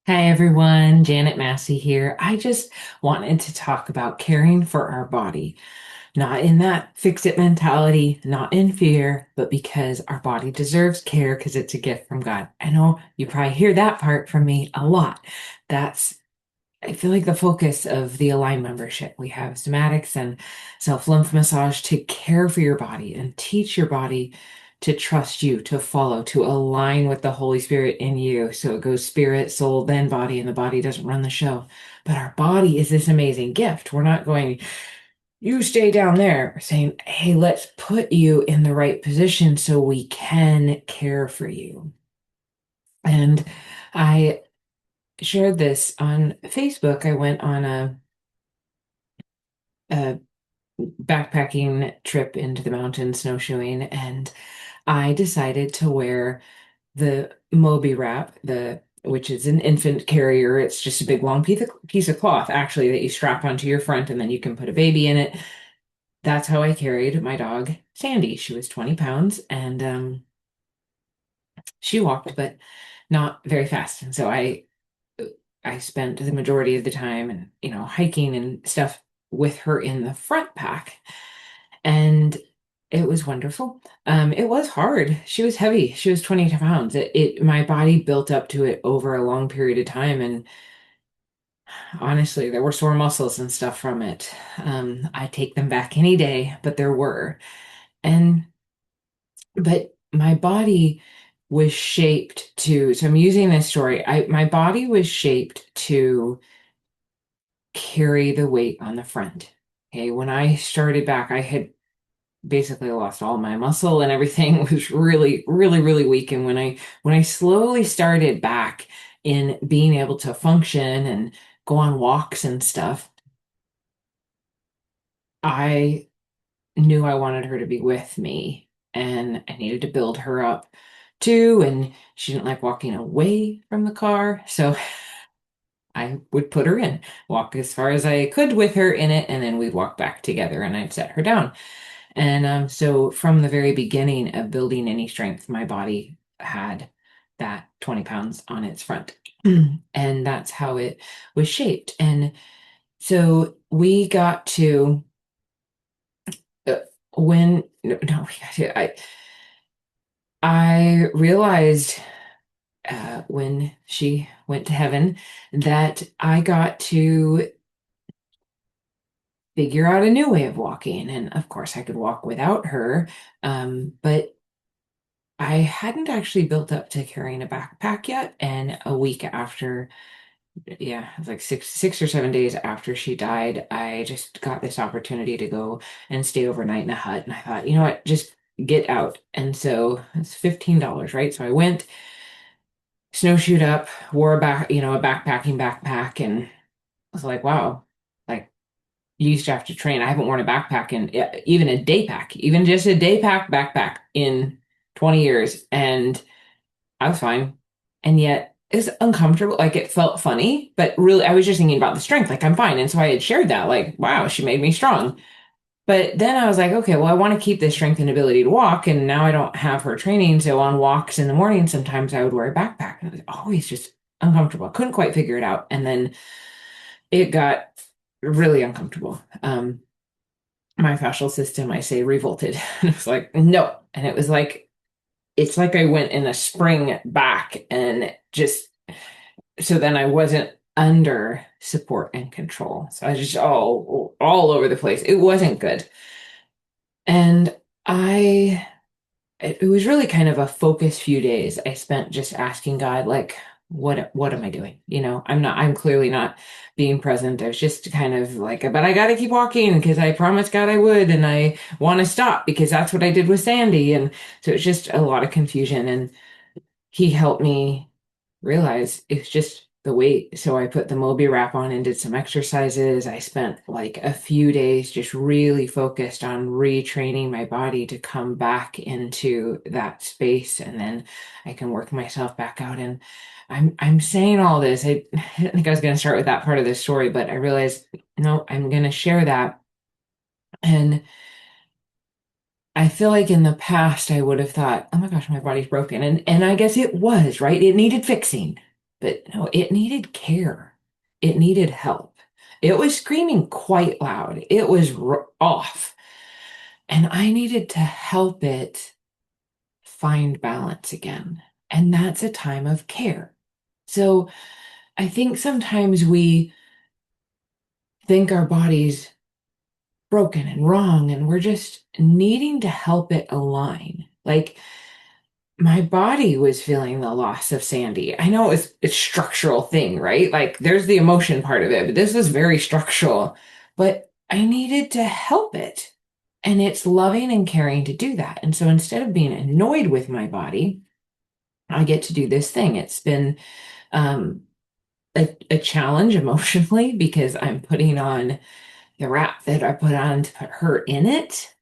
Hi everyone, Janet Massey here. I just wanted to talk about caring for our body, not in that fix it mentality, not in fear, but because our body deserves care because it's a gift from God. I know you probably hear that part from me a lot. That's, I feel like the focus of the Align membership. We have somatics and self-lymph massage to care for your body and teach your body to trust you, to follow, to align with the Holy Spirit in you. So it goes spirit, soul, then body, and the body doesn't run the show. But our body is this amazing gift. We're not going, you stay down there. We're saying, hey, let's put you in the right position so we can care for you. And I shared this on Facebook. I went on a backpacking trip into the mountains, snowshoeing, and I decided to wear the Moby wrap, the which is an infant carrier. It's just a big long piece of cloth, actually, that you strap onto your front, and then you can put a baby in it. That's how I carried my dog, Sandy. She was 20 pounds, and she walked, but not very fast. And so I spent the majority of the time and hiking and stuff with her in the front pack. And it was wonderful. It was hard. She was heavy. She was 20 pounds. My body built up to it over a long period of time. And honestly, there were sore muscles and stuff from it. I take them back any day, but there were. And, but my body was shaped so I'm using this story. My body was shaped to carry the weight on the front. Okay. When I started back, I had basically lost all my muscle and everything was really, really, really weak. And when I slowly started back in being able to function and go on walks and stuff, I knew I wanted her to be with me and I needed to build her up too. And she didn't like walking away from the car. So I would put her in, walk as far as I could with her in it, and then we'd walk back together and I'd set her down. And so from the very beginning of building any strength, my body had that 20 pounds on its front. And that's how it was shaped. And so we got to uh, when no, no, we got to, I realized when she went to heaven that I got to figure out a new way of walking. And of course, I could walk without her. But I hadn't actually built up to carrying a backpack yet. And a week after, yeah, it was like 6 or 7 days after she died, I just got this opportunity to go and stay overnight in a hut. And I thought, you know what, just get out. And so it's $15, right? So I went, snowshoed up, wore a backpacking backpack, and was like, wow, like you used to have to train. I haven't worn a backpack in even a day pack, even just a day pack backpack in 20 years. And I was fine. And yet it's uncomfortable. Like it felt funny, but really I was just thinking about the strength. Like I'm fine. And so I had shared that, like, wow, she made me strong. But then I was like, okay, well, I want to keep this strength and ability to walk. And now I don't have her training. So on walks in the morning, sometimes I would wear a backpack. And it was always just uncomfortable. I couldn't quite figure it out. And then it got really uncomfortable. My fascial system, I say, revolted. And it was like, no. And it was like, it's like I went in a spring back and just so then I wasn't under support and control. So I was just all over the place. It wasn't good. And it was really kind of a focused few days I spent just asking God, like, what am I doing? I'm clearly not being present. I was just kind of like, but I got to keep walking because I promised God I would, and I want to stop because that's what I did with Sandy. And so it's just a lot of confusion. And he helped me realize it's just the weight. So I put the Moby wrap on and did some exercises. I spent like a few days just really focused on retraining my body to come back into that space. And then I can work myself back out. And I'm saying all this. I didn't think I was going to start with that part of the story, but I realized, no, I'm going to share that. And I feel like in the past I would have thought, oh my gosh, my body's broken. And I guess it was, right? It needed fixing. But no, it needed care. It needed help. It was screaming quite loud. It was off. And I needed to help it find balance again. And that's a time of care. So I think sometimes we think our body's broken and wrong, and we're just needing to help it align. Like my body was feeling the loss of Sandy. I know it's structural thing, right? Like there's the emotion part of it, but this was very structural. But I needed to help it. And it's loving and caring to do that. And so instead of being annoyed with my body, I get to do this thing. It's been um, a challenge emotionally because I'm putting on the wrap that I put on to put her in it.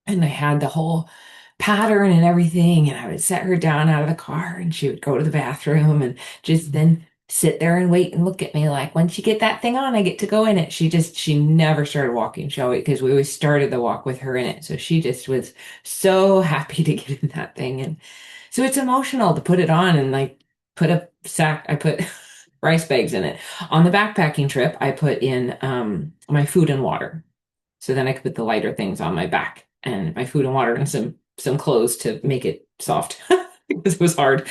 And I had the whole pattern and everything. And I would set her down out of the car and she would go to the bathroom and just then sit there and wait and look at me like, once you get that thing on, I get to go in it. She never started walking, shall we? Because we always started the walk with her in it. So she just was so happy to get in that thing. And so it's emotional to put it on and like I put rice bags in it. On the backpacking trip, I put in my food and water. So then I could put the lighter things on my back and my food and water and some clothes to make it soft because it was hard.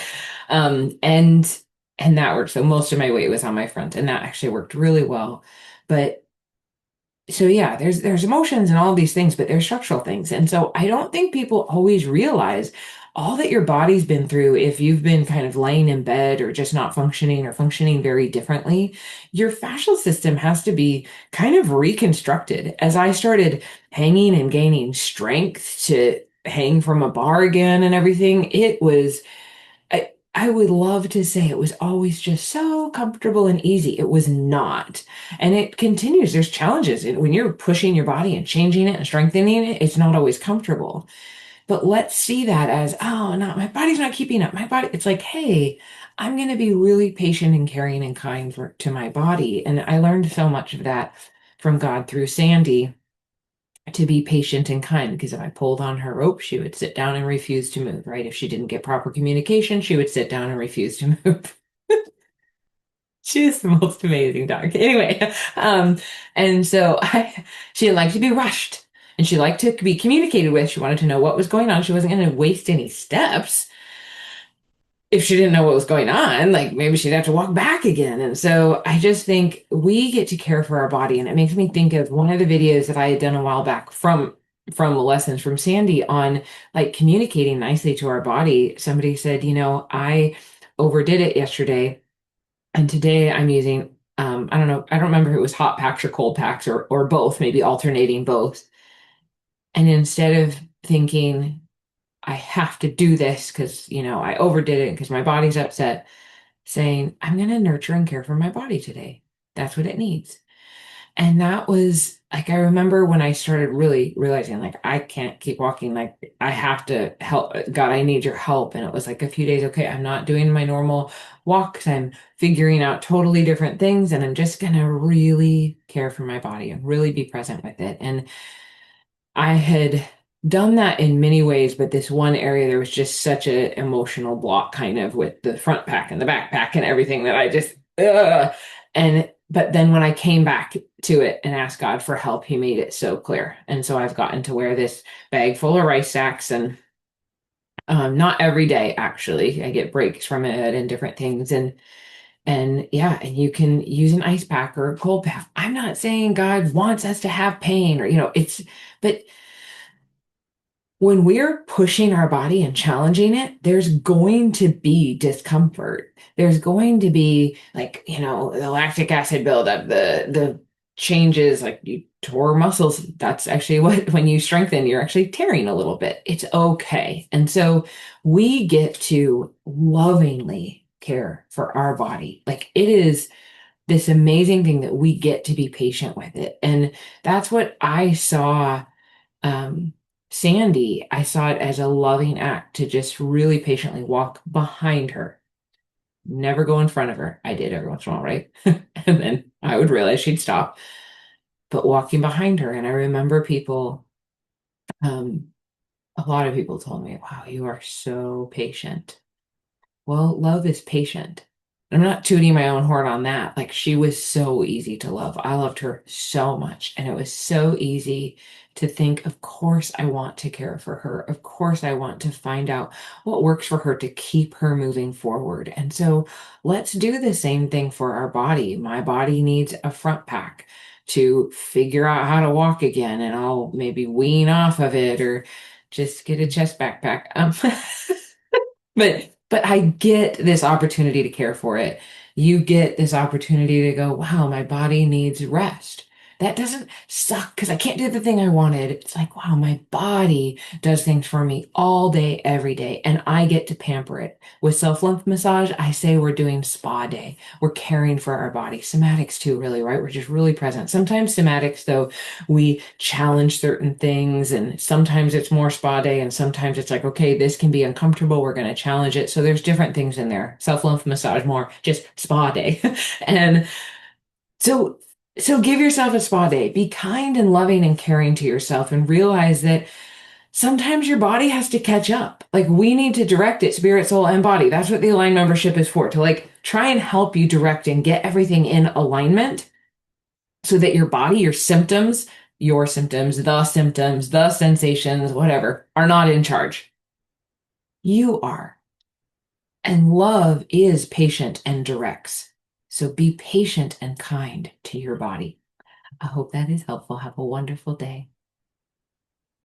Um, and and that worked. So most of my weight was on my front, and that actually worked really well. But so yeah, there's emotions and all these things, but there's structural things. And so I don't think people always realize all that your body's been through if you've been kind of laying in bed or just not functioning or functioning very differently. Your fascial system has to be kind of reconstructed. As I started hanging and gaining strength to hang from a bar again and everything, I would love to say it was always just so comfortable and easy. It was not. And it continues. There's challenges. And when you're pushing your body and changing it and strengthening it, it's not always comfortable. But let's see that as, oh, no, my body's not keeping up. My body, it's like, hey, I'm going to be really patient and caring and kind to my body. And I learned so much of that from God through Sandy to be patient and kind because if I pulled on her rope, she would sit down and refuse to move, right? If she didn't get proper communication, she would sit down and refuse to move. She is the most amazing dog. Anyway, and so she didn't like to be rushed and she liked to be communicated with. She wanted to know what was going on. She wasn't going to waste any steps if she didn't know what was going on, like maybe she'd have to walk back again. And so I just think we get to care for our body. And it makes me think of one of the videos that I had done a while back from lessons from Sandy on like communicating nicely to our body. Somebody said, I overdid it yesterday. And today I'm using I don't know, I don't remember if it was hot packs or cold packs or both, maybe alternating both. And instead of thinking, I have to do this because, I overdid it because my body's upset, saying, I'm going to nurture and care for my body today. That's what it needs. And that was like, I remember when I started really realizing, like, I can't keep walking. Like, I have to help. God, I need your help. And it was like a few days, okay, I'm not doing my normal walks. I'm figuring out totally different things. And I'm just going to really care for my body and really be present with it. And I had done that in many ways, but this one area there was just such an emotional block kind of with the front pack and the backpack and everything that I just and but then when I came back to it and asked God for help, he made it so clear. And so I've gotten to wear this bag full of rice sacks and not every day actually. I get breaks from it and different things and yeah, and you can use an ice pack or a cold pack. I'm not saying God wants us to have pain or it's but when we're pushing our body and challenging it, there's going to be discomfort. There's going to be like, the lactic acid buildup, the changes, like you tore muscles. That's actually what, when you strengthen, you're actually tearing a little bit. It's okay. And so we get to lovingly care for our body. Like it is this amazing thing that we get to be patient with it. And that's what I saw um, Sandy, I saw it as a loving act to just really patiently walk behind her, never go in front of her. I did every once in a while, right? And then I would realize she'd stop, but walking behind her. And I remember um, a lot of people told me, wow, you are so patient. Well, love is patient. I'm not tooting my own horn on that. Like, she was so easy to love. I loved her so much. And it was so easy to think, of course, I want to care for her. Of course, I want to find out what works for her to keep her moving forward. And so let's do the same thing for our body. My body needs a front pack to figure out how to walk again, and I'll maybe wean off of it or just get a chest backpack. But I get this opportunity to care for it. You get this opportunity to go, wow, my body needs rest. That doesn't suck because I can't do the thing I wanted. It's like, wow, my body does things for me all day, every day, and I get to pamper it. With self-lymph massage, I say we're doing spa day. We're caring for our body. Somatics too, really, right? We're just really present. Sometimes somatics, though, we challenge certain things, and sometimes it's more spa day, and sometimes it's like, okay, this can be uncomfortable, we're going to challenge it. So there's different things in there. Self-lymph massage, more just spa day. And so give yourself a spa day. Be kind and loving and caring to yourself, and realize that sometimes your body has to catch up. Like, we need to direct it, spirit, soul, and body. That's what the Align membership is for, to like try and help you direct and get everything in alignment so that your body, the sensations, whatever, are not in charge. You are. And love is patient and directs. So be patient and kind to your body. I hope that is helpful. Have a wonderful day.